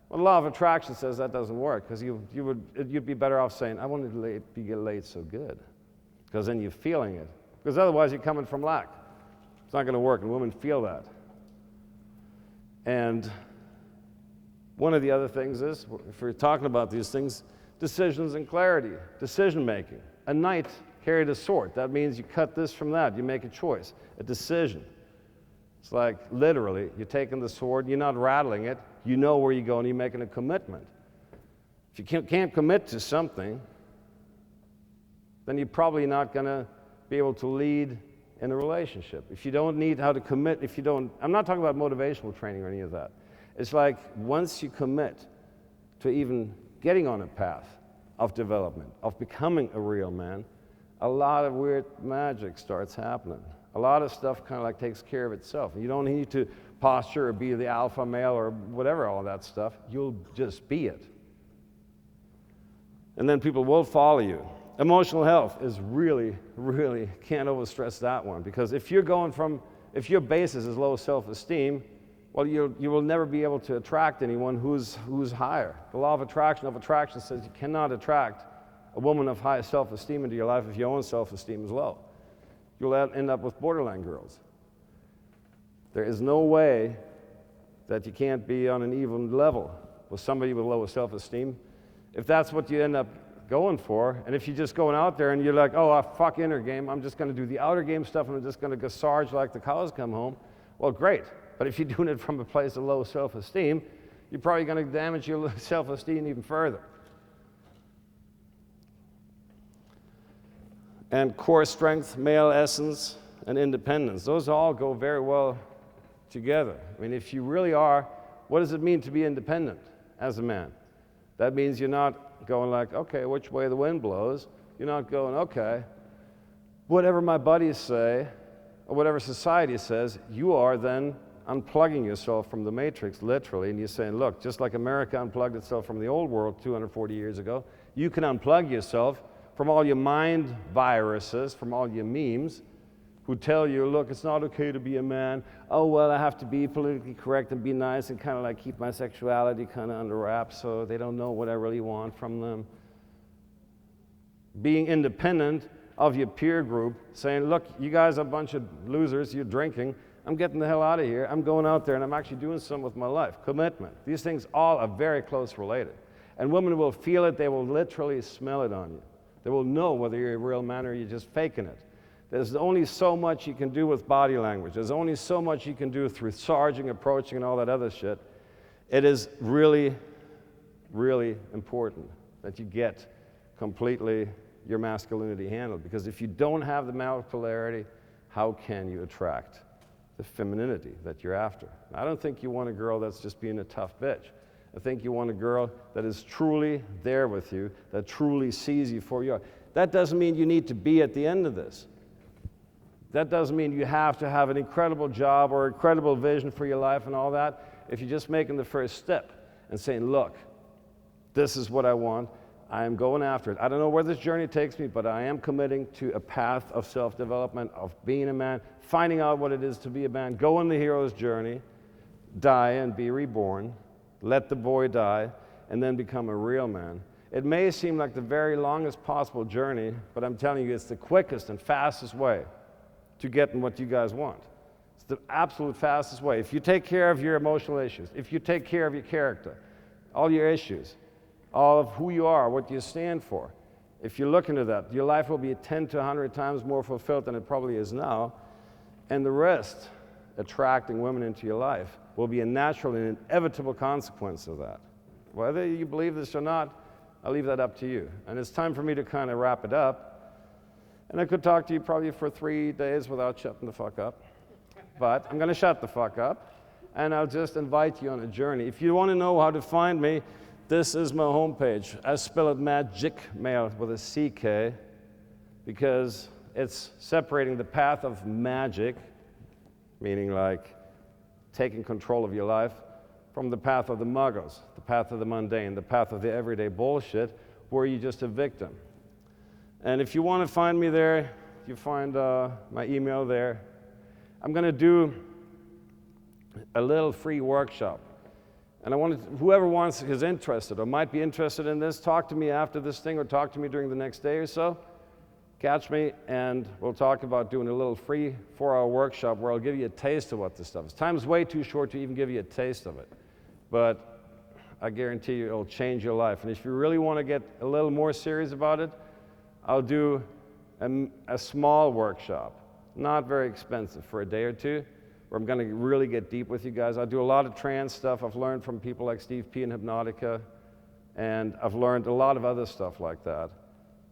Well, the law of attraction says that doesn't work, because you'd be better off saying, I want to get laid so good, because then you're feeling it. Because otherwise you're coming from lack. It's not going to work, and women feel that. And one of the other things is, if we're talking about these things, decisions and clarity, decision making. A knight carried a sword. That means you cut this from that. You make a choice, a decision. It's like literally, you're taking the sword, you're not rattling it, you know where you go, and you're making a commitment. If you can't commit to something, then you're probably not going to be able to lead in a relationship. If you don't need how to commit, I'm not talking about motivational training or any of that. It's like once you commit to even getting on a path of development, of becoming a real man, a lot of weird magic starts happening. A lot of stuff kind of like takes care of itself. You don't need to posture or be the alpha male or whatever, all that stuff. You'll just be it. And then people will follow you. Emotional health is really, really, can't overstress that one, because if your basis is low self-esteem, well, you will never be able to attract anyone who's higher. The law of attraction says you cannot attract a woman of high self-esteem into your life if your own self-esteem is low. You'll end up with borderline girls. There is no way that you can't be on an even level with somebody with lower self-esteem. If that's what you end up going for, and if you're just going out there and you're like, oh, fuck inner game, I'm just going to do the outer game stuff and I'm just going to go sarge like the cows come home, well, great. But if you're doing it from a place of low self-esteem, you're probably going to damage your self-esteem even further. And core strength, male essence, and independence. Those all go very well together. I mean, if you really are, what does it mean to be independent as a man? That means you're not going like, okay, which way the wind blows. You're not going, okay, whatever my buddies say, or whatever society says, you are then unplugging yourself from the matrix, literally, and you're saying, look, just like America unplugged itself from the old world 240 years ago, you can unplug yourself from all your mind viruses, from all your memes, who tell you, look, it's not okay to be a man. Oh, well, I have to be politically correct and be nice and kind of like keep my sexuality kind of under wraps so they don't know what I really want from them. Being independent of your peer group, saying, look, you guys are a bunch of losers, you're drinking, I'm getting the hell out of here, I'm going out there and I'm actually doing something with my life. Commitment. These things all are very close related. And women will feel it, they will literally smell it on you. They will know whether you're a real man or you're just faking it. There's only so much you can do with body language. There's only so much you can do through sarging, approaching, and all that other shit. It is really, really important that you get completely your masculinity handled. Because if you don't have the male polarity, how can you attract the femininity that you're after? I don't think you want a girl that's just being a tough bitch. I think you want a girl that is truly there with you, that truly sees you for you. That doesn't mean you need to be at the end of this. That doesn't mean you have to have an incredible job or incredible vision for your life and all that. If you're just making the first step and saying, look, this is what I want, I am going after it. I don't know where this journey takes me, but I am committing to a path of self-development, of being a man, finding out what it is to be a man, go on the hero's journey, die and be reborn, let the boy die, and then become a real man. It may seem like the very longest possible journey, but I'm telling you, it's the quickest and fastest way to getting what you guys want. It's the absolute fastest way. If you take care of your emotional issues, if you take care of your character, all your issues, all of who you are, what you stand for, if you look into that, your life will be 10 to 100 times more fulfilled than it probably is now, and the rest, attracting women into your life, will be a natural and inevitable consequence of that. Whether you believe this or not, I'll leave that up to you. And it's time for me to kind of wrap it up. And I could talk to you probably for 3 days without shutting the fuck up. But I'm going to shut the fuck up, and I'll just invite you on a journey. If you want to know how to find me, this is my homepage. I spell it magic, male with a CK, because it's separating the path of magic, meaning like taking control of your life, from the path of the muggles, the path of the mundane, the path of the everyday bullshit, where you're just a victim. And if you want to find me there, you find my email there. I'm going to do a little free workshop. And I want whoever is interested or might be interested in this, talk to me after this thing or talk to me during the next day or so. catch me, and we'll talk about doing a little free 4-hour workshop where I'll give you a taste of what this stuff is. Time's way too short to even give you a taste of it, but I guarantee you it'll change your life. And if you really want to get a little more serious about it, I'll do a small workshop, not very expensive, for a day or two, where I'm going to really get deep with you guys. I do a lot of trance stuff. I've learned from people like Steve P. and Hypnotica, and I've learned a lot of other stuff like that.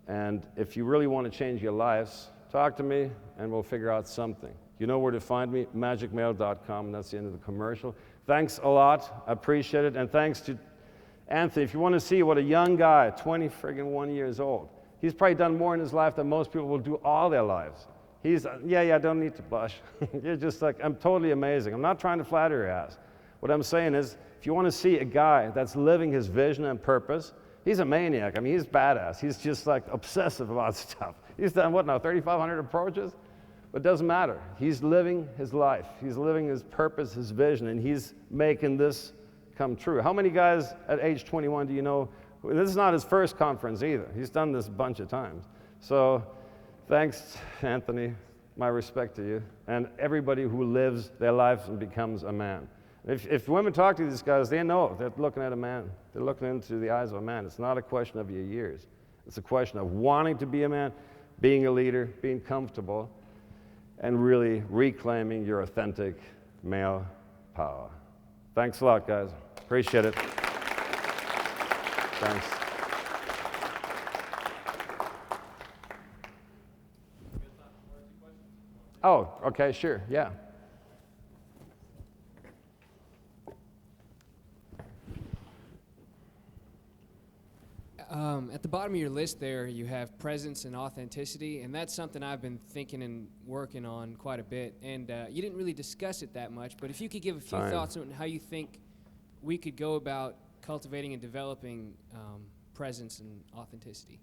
And if you really want to change your lives, talk to me and we'll figure out something. You know where to find me, magicmail.com, and that's the end of the commercial. Thanks a lot, I appreciate it, and thanks to Anthony. If you want to see what a young guy, 21 years old, he's probably done more in his life than most people will do all their lives. He's, yeah, don't need to blush. You're just like, I'm totally amazing. I'm not trying to flatter your ass. What I'm saying is, if you want to see a guy that's living his vision and purpose, he's a maniac. I mean, he's badass. He's just like obsessive about stuff. He's done, what now, 3,500 approaches? But it doesn't matter. He's living his life. He's living his purpose, his vision, and he's making this come true. How many guys at age 21 do you know? This is not his first conference either. He's done this a bunch of times. So thanks, Anthony. My respect to you. And everybody who lives their lives and becomes a man. If women talk to these guys, they know they're looking at a man. They're looking into the eyes of a man. It's not a question of your years. It's a question of wanting to be a man, being a leader, being comfortable, and really reclaiming your authentic male power. Thanks a lot, guys. Appreciate it. Thanks. Oh, okay, sure, yeah. At the bottom of your list there, you have presence and authenticity, and that's something I've been thinking and working on quite a bit. And you didn't really discuss it that much, but if you could give a few thoughts on how you think we could go about cultivating and developing presence and authenticity.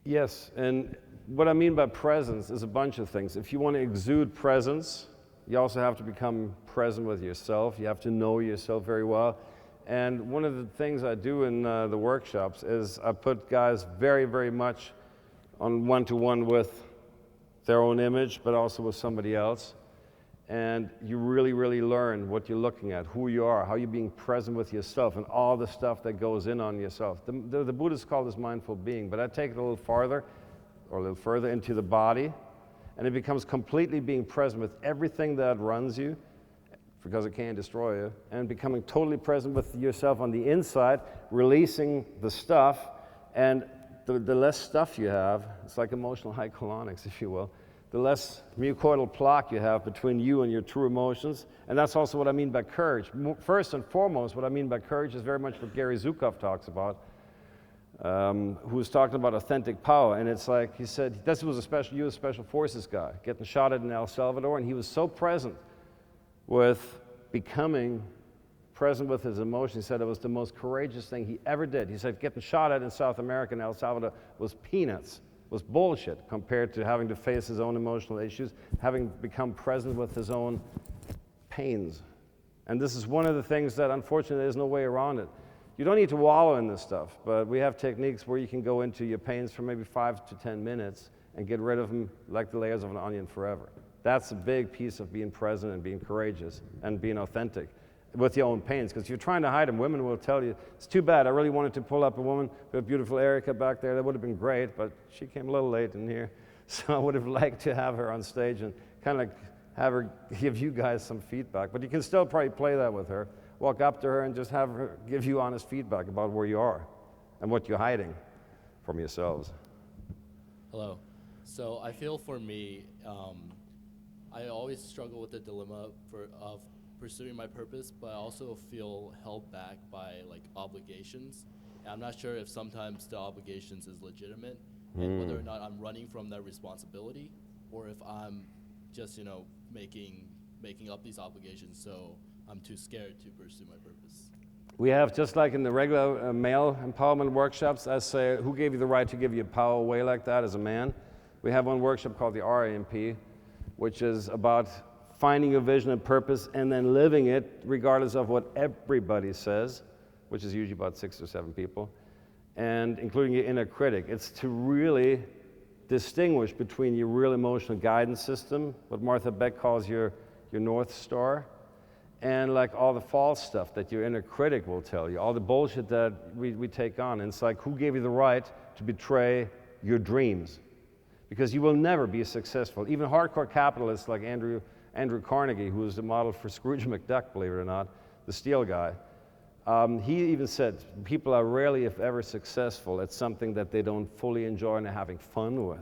Yes, and what I mean by presence is a bunch of things. If you want to exude presence, you also have to become present with yourself. You have to know yourself very well. And one of the things I do in the workshops is I put guys very, very much on one-to-one with their own image, but also with somebody else. And you really, really learn what you're looking at, who you are, how you're being present with yourself, and all the stuff that goes in on yourself. The Buddhists call this mindful being, but I take it a little farther, or a little further into the body, and it becomes completely being present with everything that runs you, because it can destroy you, and becoming totally present with yourself on the inside, releasing the stuff, and the less stuff you have, it's like emotional high colonics, if you will, the less mucoidal plaque you have between you and your true emotions. And that's also what I mean by courage. First and foremost, what I mean by courage is very much what Gary Zukav talks about, who's talking about authentic power. And it's like, he said, this was a U.S. Special Forces guy, getting shot at in El Salvador, and he was so present with becoming present with his emotions. He said it was the most courageous thing he ever did. He said getting shot at in South America and El Salvador was peanuts, was bullshit compared to having to face his own emotional issues, having become present with his own pains. And this is one of the things that, unfortunately, there's no way around it. You don't need to wallow in this stuff, but we have techniques where you can go into your pains for maybe 5 to 10 minutes and get rid of them like the layers of an onion forever. That's a big piece of being present and being courageous and being authentic with your own pains. Because if you're trying to hide them, women will tell you, it's too bad. I really wanted to pull up a woman with beautiful Erica back there. That would have been great, but she came a little late in here. So I would have liked to have her on stage and kind of like have her give you guys some feedback. But you can still probably play that with her. Walk up to her and just have her give you honest feedback about where you are and what you're hiding from yourselves. Hello. So I feel for me, I always struggle with the dilemma of pursuing my purpose, but I also feel held back by like obligations. And I'm not sure if sometimes the obligations is legitimate and whether or not I'm running from that responsibility or if I'm just, making up these obligations so I'm too scared to pursue my purpose. We have, just like in the regular male empowerment workshops, I say, who gave you the right to give your power away like that as a man? We have one workshop called the RAMP, which is about finding a vision and purpose and then living it regardless of what everybody says, which is usually about 6 or 7 people, and including your inner critic. It's to really distinguish between your real emotional guidance system, what Martha Beck calls your North Star, and like all the false stuff that your inner critic will tell you, all the bullshit that we take on. And it's like, who gave you the right to betray your dreams? Because you will never be successful. Even hardcore capitalists like Andrew Carnegie, who was the model for Scrooge McDuck, believe it or not, the steel guy, he even said people are rarely, if ever, successful at something that they don't fully enjoy and are having fun with.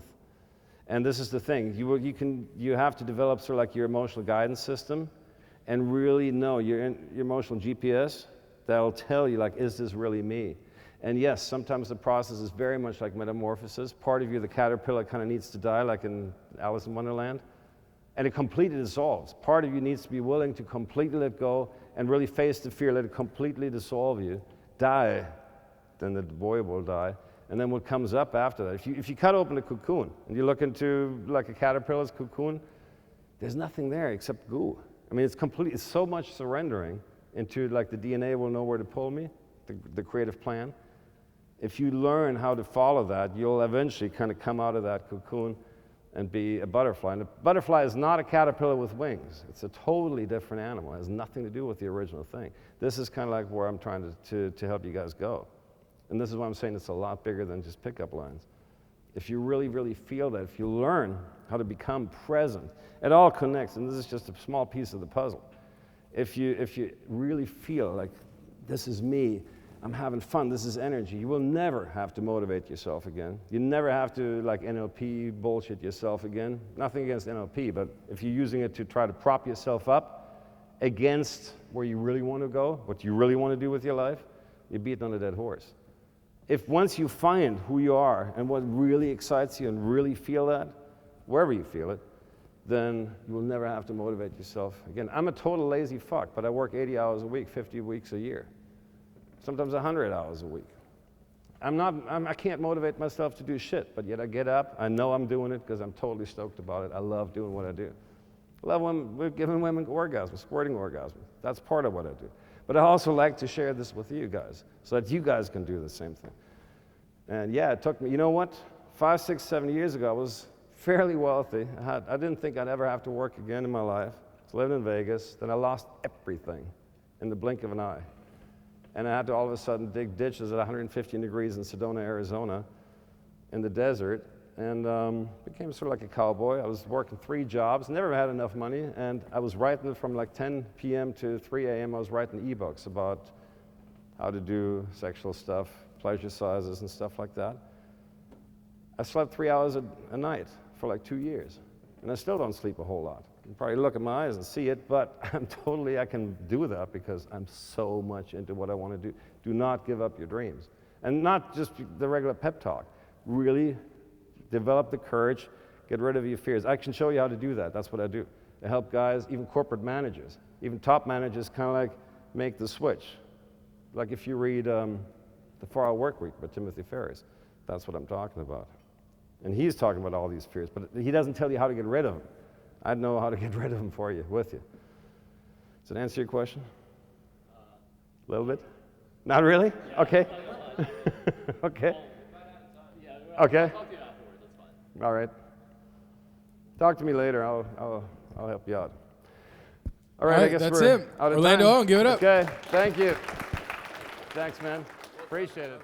And this is the thing, you have to develop sort of like your emotional guidance system and really know your emotional GPS that'll tell you, like, is this really me? And yes, sometimes the process is very much like metamorphosis. Part of you, the caterpillar, kind of needs to die, like in Alice in Wonderland, and it completely dissolves. Part of you needs to be willing to completely let go and really face the fear, let it completely dissolve you, die, then the boy will die. And then what comes up after that, if you cut open a cocoon and you look into like a caterpillar's cocoon, there's nothing there except goo. I mean, it's so much surrendering into like the DNA will know where to pull me, the creative plan. If you learn how to follow that, you'll eventually kind of come out of that cocoon and be a butterfly. And a butterfly is not a caterpillar with wings. It's a totally different animal. It has nothing to do with the original thing. This is kind of like where I'm trying to help you guys go. And this is why I'm saying it's a lot bigger than just pickup lines. If you really, really feel that, if you learn how to become present, it all connects, and this is just a small piece of the puzzle. If you really feel like, this is me, I'm having fun, this is energy, you will never have to motivate yourself again. You never have to like NLP bullshit yourself again. Nothing against NLP, but if you're using it to try to prop yourself up against where you really want to go, what you really want to do with your life, you're beating on a dead horse. If once you find who you are and what really excites you and really feel that, wherever you feel it, then you will never have to motivate yourself again. I'm a total lazy fuck, but I work 80 hours a week, 50 weeks a year, sometimes 100 hours a week. I can't motivate myself to do shit, but yet I get up, I know I'm doing it because I'm totally stoked about it. I love doing what I do. I love giving women orgasms, squirting orgasms. That's part of what I do. But I also like to share this with you guys so that you guys can do the same thing. And yeah, it took me, you know what? 5, 6, 7 years ago, I was fairly wealthy. I didn't think I'd ever have to work again in my life. I was living in Vegas. Then I lost everything in the blink of an eye. And I had to all of a sudden dig ditches at 115 degrees in Sedona, Arizona, in the desert, and became sort of like a cowboy. I was working 3 jobs, never had enough money, and I was writing from like 10 p.m. to 3 a.m. I was writing ebooks about how to do sexual stuff, pleasure sizes and stuff like that. I slept 3 hours a night for like 2 years, and I still don't sleep a whole lot. You can probably look at my eyes and see it, but I can do that because I'm so much into what I want to do. Do not give up your dreams. And not just the regular pep talk. Really develop the courage, get rid of your fears. I can show you how to do that. That's what I do. I help guys, even corporate managers, even top managers, kind of like make the switch. Like if you read The 4-Hour Workweek by Timothy Ferriss, that's what I'm talking about. And he's talking about all these fears, but he doesn't tell you how to get rid of them. I know how to get rid of them for you, with you. Does it answer your question? A little bit? Not really? Yeah, okay. Okay. Okay. Talk to you afterwards, that's fine. All right. Talk to me later. I'll help you out. All right, I guess that's we're it. out of Orlando time. Owen, give it up. Okay, thank you. Thanks, man. Appreciate it.